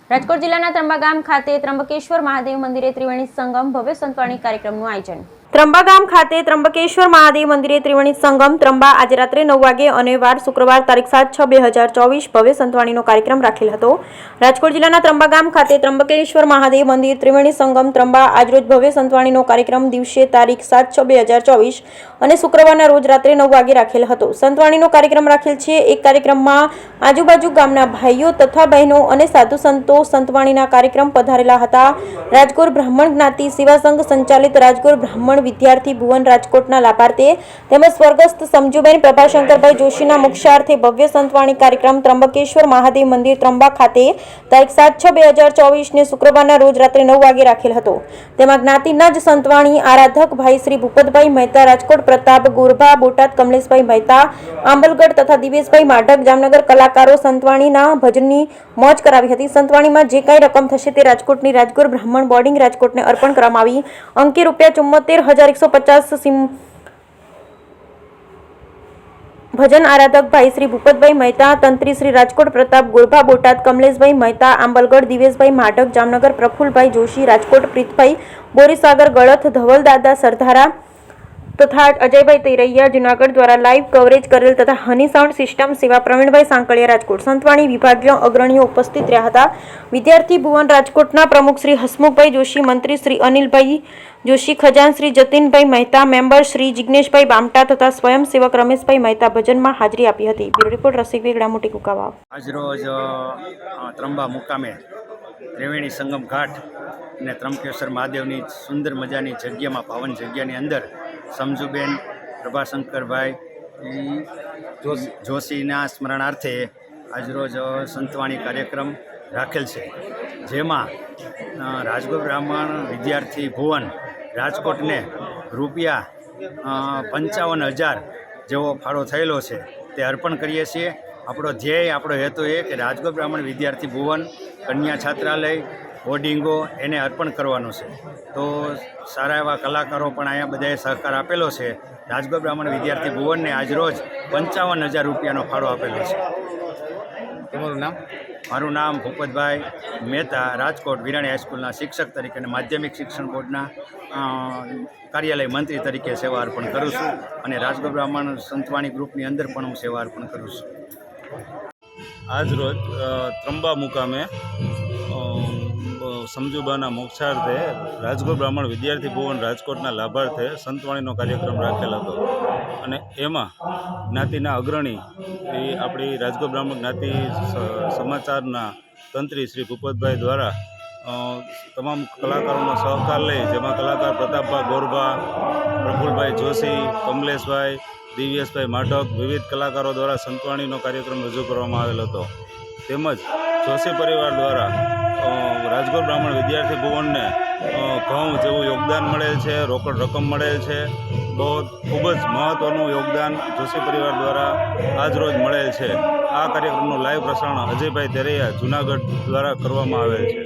રાજકોટ જિલ્લાના ત્રંબા ગામ ખાતે ત્રંબકેશ્વર મહાદેવ મંદિરે ત્રિવેણી સંગમ ભવ્ય સંતવાણી કાર્યક્રમનું આયોજન। ત્રંબા ગામ ખાતે ત્રંબકેશ્વર મહાદેવ મંદિરે ત્રિવેણી સંગમ ત્રંબા આજે રાત્રે 9 વાગે અને વાર શુક્રવાર તારીખ 7/6/2024 ભવ્ય સંતવાણીનો કાર્યક્રમ રાખેલ હતો। રાજકોટ જિલ્લાના ત્રંબા ગામ ખાતે ત્રંબકેશ્વર મહાદેવ મંદિર ત્રિવેણી સંગમ ત્રંબા આજરોજ ભવ્ય સંતવાણીનો કાર્યક્રમ દિવસે તારીખ 7/6/2024 અને શુક્રવારના રોજ રાત્રે 9 વાગે રાખેલ હતો। સંતવાણીનો કાર્યક્રમ રાખેલ છે। એક કાર્યક્રમમાં આજુબાજુ ગામના ભાઈઓ તથા બહેનો અને સાધુ સંતો સંતવાણીના કાર્યક્રમ પધારેલા હતા। રાજગોર બ્રાહ્મણ જ્ઞાતિ સેવા સંઘ સંચાલિત રાજગોર બ્રાહ્મણ વિદ્યાર્થી ભુવન રાજકોટના લાભાર્થે તેમજ સ્વર્ગસ્થ સમજુબેન પ્રભાશંકરભાઈ જોશીના મોક્ષાર્થે ભવ્ય સંતવાણી કાર્યક્રમ ત્રંબકેશ્વર મહાદેવ મંદિર ત્રંબા ખાતે તારીખ 7/6/2024 ને શુક્રવારના રોજ રાત્રે 9 વાગે રાખેલ હતો। તેમાં જ્ઞાતિના જ સંતવાણી આરાધક ભાઈ શ્રી ભૂપતભાઈ મહેતા રાજકોટ, પ્રતાપ ગોરભા બોટાદ, કમલેશભાઈ મહેતા આંબલગઢ તથા દિવેશભાઈ માઢક જામનગર કલાકારો સંતવાણીના ભજનની મોજ કરાવી હતી। સંતવાણીમાં જે કાંઈ રકમ થશે તે રાજકોટની રાજગોર બ્રાહ્મણ બોર્ડિંગ રાજકોટને અર્પણ કરવામાં આવી। અંકે ₹74,150 ભજન આરાધક ભાઈ શ્રી ભૂપતભાઈ મહેતા, તંત્રી શ્રી રાજકોટ, પ્રતાપ ગોરભા બોટાદ, કમલેશભાઈ મહેતા આંબલગઢ, દિવેશભાઈ માઢક જામનગર, પ્રફુલભાઈ જોશી રાજકોટ, પ્રીતભાઈ બોરીસાગર ગળથ, ધવલદાદા સરધારા તથા અજયભાઈ તૈરૈયા જુનાગઢ દ્વારા લાઈવ કવરેજ કરેલ તથા હની સાઉન્ડ સિસ્ટમ સેવા પ્રવીણભાઈ સાંકળિયા રાજકોટ। સંતવાણી વિભાગીય અગ્રણીઓ ઉપસ્થિત રહ્યા હતા। વિદ્યાર્થી ભુવન રાજકોટના પ્રમુખ શ્રી હસમુખભાઈ જોશી, મંત્રી શ્રી અનિલભાઈ જોશી, ખજાન શ્રી જતીનભાઈ મહેતા, મેમ્બર શ્રી જિગ્નેશભાઈ બામટા તથા સ્વયંસેવક રમેશભાઈ મહેતા ભજનમાં હાજરી આપી હતી। બ્યુરો રિપોર્ટ રસિક વેગડા, મોટી કુકાવાવ। આજરોજ ત્રંબા મુકામે ત્રિવેણી સંગમ ઘાટ અને ત્રંબકેશ્વર મહાદેવની સુંદર મજાની જગ્યામાં પાવન જગ્યાની અંદર સમજુબેન પ્રભાશંકરભાઈ જોશીના સ્મરણાર્થે આજરોજ સંતવાણી કાર્યક્રમ રાખેલ છે, જેમાં રાજગોર બ્રાહ્મણ વિદ્યાર્થી ભુવન રાજકોટને ₹55,000 જેવો ફાળો થયેલો છે તે અર્પણ કરીએ છીએ। આપણો ધ્યેય, આપણો હેતુ એ કે રાજગોર બ્રાહ્મણ વિદ્યાર્થી ભુવન કન્યા છાત્રાલય હોર્ડિંગો એને અર્પણ કરવાનું છે। તો સારા એવા કલાકારો પણ અહીંયા બધાએ સહકાર આપેલો છે। રાજગોર બ્રાહ્મણ વિદ્યાર્થી ભુવનને આજરોજ ₹55,000નો ફાળો આપેલો છે। તમારું નામ? મારું નામ ભૂપતભાઈ મહેતા, રાજકોટ વિરાણી હાઈસ્કૂલના શિક્ષક તરીકે અને માધ્યમિક શિક્ષણ બોર્ડના કાર્યાલય મંત્રી તરીકે સેવા અર્પણ કરું છું અને રાજગોર બ્રાહ્મણ સંતવાણી ગ્રુપની અંદર પણ હું સેવા અર્પણ કરું છું। આજરોજ ત્રંબા મુકામે સમજુબાના મોક્ષાર્થે રાજગોર બ્રાહ્મણ વિદ્યાર્થી ભુવન રાજકોટના લાભાર્થે સંતવાણીનો કાર્યક્રમ રાખેલ હતો અને એમાં જ્ઞાતિના અગ્રણી એ આપણી રાજગોર બ્રાહ્મણ જ્ઞાતિ સમાચારના તંત્રી શ્રી ભૂપતભાઈ દ્વારા તમામ કલાકારોનો સહકાર લઈ, જેમાં કલાકાર પ્રતાપભાઈ ગોરભા, પ્રફુલભાઈ જોશી, કમલેશભાઈ, દિવ્યેશભાઈ માઢક વિવિધ કલાકારો દ્વારા સંતવાણીનો કાર્યક્રમ રજૂ કરવામાં આવેલ હતો। તેમજ જોશી પરિવાર દ્વારા રાજગોર બ્રાહ્મણ વિદ્યાર્થી ભુવનને ઘઉં જેવું યોગદાન મળેલ છે, રોકડ રકમ મળેલ છે। તો ખૂબ જ મહત્ત્વનું યોગદાન જોશી પરિવાર દ્વારા આજરોજ મળેલ છે। આ કાર્યક્રમનું લાઈવ પ્રસારણ અજયભાઈ તૈરૈયા જુનાગઢ દ્વારા કરવામાં આવેલ છે।